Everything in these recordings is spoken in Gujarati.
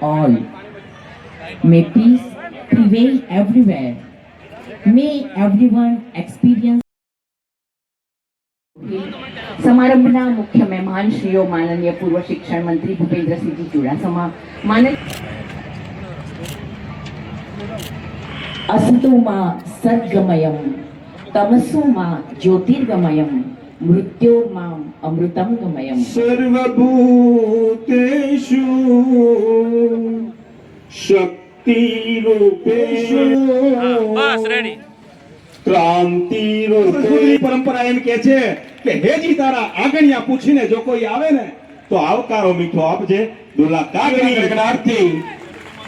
All. May peace prevail everywhere. May everyone experience. समारंभના મુખ્ય મહેમાન શ્રીઓ માનનીય પૂર્વ શિક્ષણ મંત્રી ભૂપેન્દ્રસિંહજી ચુડાસમા, असतोमा सद्गमयं तमसोमा ज्योतिर्गमयं मृत्योर्मा अमृतं गमयं सर्वभूतेषु शक्तिरूपेषु क्रांतिरूपे परंपरा एम के छे के हेजी तारा आगणिया पूछीने जो कोई आवे ने तो आवकारो मीठो आपजे दुला कागणी गणनार्थी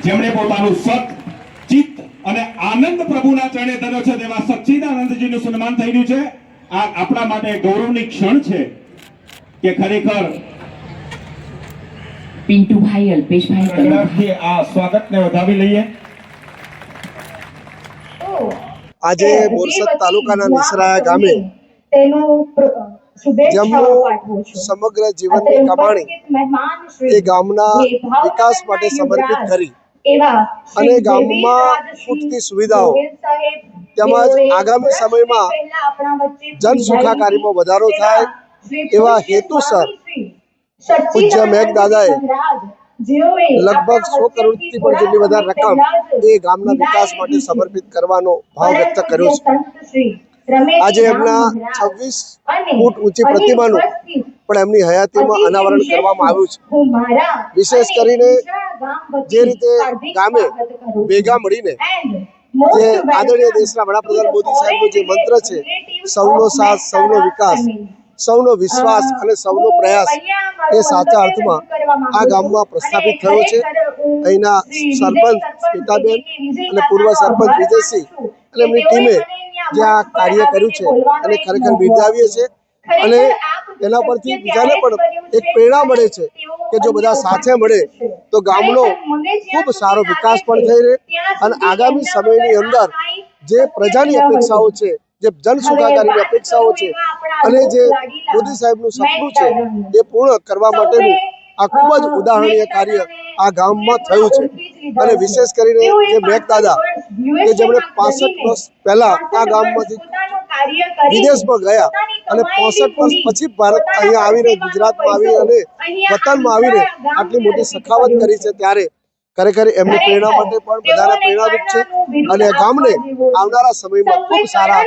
जेमणे पोतानुं सत चित्त અને આનંદ પ્રભુના ચરણે ધર્યો છે તેવા સચ્ચિદાનંદજીનું સન્માન થઈ રહ્યું છે। આ આપણા માટે ગૌરવની ક્ષણ છે કે ખરેખર પિન્ટુભાઈ અલ્પેશભાઈ તરફથી આ સ્વાગતને વધાવી લઈએ। આજે બોરસદ તાલુકાના નિસરાયા ગામે જેમનું સમગ્ર જીવનની કમાણી એ ગામના વિકાસ માટે સમર્પિત કરી અને ગામમાં ખૂટતી સુવિધાઓ તેમજ આગામી સમયમાં જન સુખાકારીમાં વધારો થાય એવા હેતુસર પૂજ્ય મેઘદાદાએ લગભગ 100 કરોડથી પણ જેટલી વધારે રકમ એ ગામના વિકાસ માટે સમર્પિત કરવાનો ભાવ વ્યક્ત કર્યો છે। આજે એમના 26 ફૂટ ઊંચી પ્રતિમાનું પણ એમની હયાતીમાં અનાવરણ કરવામાં આવ્યું છે। વિશેષ કરીને જે રીતે ગામે ભેગા મળીને જે આદરણીય દેશના વડાપ્રધાન મોદી સાહેબનો જે મંત્ર છે સૌનો સાથ સૌનો વિકાસ સૌનો વિશ્વાસ અને સૌનો પ્રયાસ એ સાચા અર્થમાં આ ગામમાં પ્રસ્થાપિત થયો છે। અહીંના સરપંચ સ્મિતાબેન અને પૂર્વ સરપંચ વિજયસિંહ અને એમની ટીમે જે આ કાર્ય કર્યું છે અને ખરેખર બિરદાવીએ છે અને એના પરથી બીજાને પણ એક પ્રેરણા મળે છે કે જો બધા સાથે મળે તો ગામનો ખૂબ સારો વિકાસ પણ થઈ રહે અને આગામી સમયની અંદર જે પ્રજાની અપેક્ષાઓ છે જે જન સુખાકારીની અપેક્ષાઓ છે અને જે મોદી સાહેબનું સપનું છે એ પૂર્ણ કરવા માટેનું આ ખૂબ જ ઉદાહરણીય કાર્ય આ ગામમાં થયું છે। અને વિશેષ કરીને જે મેઘદાદા કે જેમણે 65 વર્ષ પહેલા આ ગામમાંથી વિદેશમાં ગયા અને 65 વર્ષ પછી ભારત અહીંયા આવીને ગુજરાતમાં આવી અને વતનમાં આવીને આટલી મોટી સખાવત કરી છે ત્યારે ખરેખર એમની પ્રેરણા માટે પણ બધાને પ્રેરણારૂપ છે અને ગામને આવનારા સમયમાં ખૂબ સારા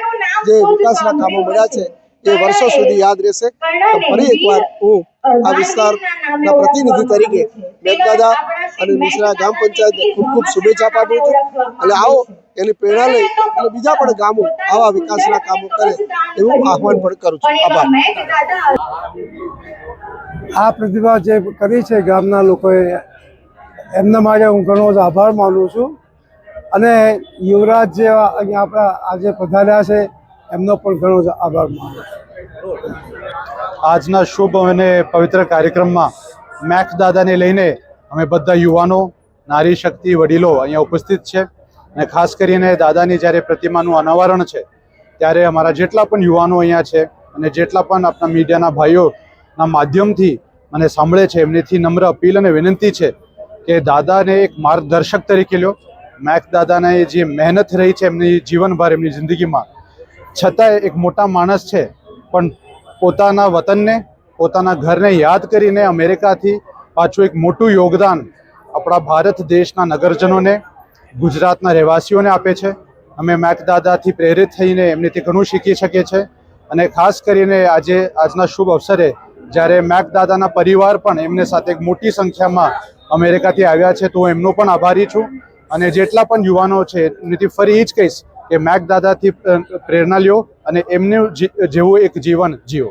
જે વિકાસના કામો મળ્યા છે એ વર્ષો સુધી યાદ રહેશે। તો ફરી એકવાર હું આ વિસ્તારના પ્રતિનિધિ તરીકે મેઘદાદા અને નિસરા ગ્રામ પંચાયતને ખૂબ ખૂબ શુભેચ્છા પાઠવું છું અને આવો એની પ્રેરણા લઈ અને બીજા પણ ગામો આવા વિકાસના કામો કરે એવું આહવાન પણ કરું છું। આભાર। આ પ્રતિભા જે કરી છે ગામના લોકોએ એમના માટે હું ઘણો જ આભાર માનું છું અને યુવરાજ જે અહીંયા આપણા આજે પધાર્યા છે એમનો પણ ઘણો જ આભાર માનું છું. આજના શુભ અને પવિત્ર કાર્યક્રમમાં મેક દાદાને લઈને અમે બધા યુવાનો, નારી શક્તિ, વડીલો અહીંયા ઉપસ્થિત છે અને ખાસ કરીને દાદાની જ્યારે પ્રતિમાનું અનાવરણ છે ત્યારે અમારા જેટલા પણ યુવાનો અહીંયા છે અને જેટલા પણ આપણા મીડિયાના ભાઈઓના માધ્યમથી મને સાંભળે છે એમનીથી નમ્ર અપીલ અને વિનંતી છે કે દાદાને એક માર્ગદર્શક તરીકે લો. મેક દાદાને જે મહેનત રહી છે એમની જીવનભર, એમની જિંદગીમાં, છતાંય એક મોટા માણસ છે પણ પોતાના વતનને, પોતાના ઘરને યાદ કરીને અમેરિકાથી પાછું એક મોટું યોગદાન આપણા ભારત દેશના નગરજનોને, ગુજરાતના રહેવાસીઓને આપે છે. અમે મેક દાદાથી પ્રેરિત થઈને એમનેથી ઘણું શીખી શકીએ છીએ અને ખાસ કરીને આજના શુભ અવસરે જ્યારે મેક દાદાના પરિવાર પણ એમને સાથે એક મોટી સંખ્યામાં અમેરિકાથી આવ્યા છે તો હું એમનો પણ આભારી છું અને જેટલા પણ યુવાનો છે એમનેથી ફરી એ જ કહીશ કે મેક દાદાથી પ્રેરણા લ્યો અને એમનું જેવું એક જીવન જીવો.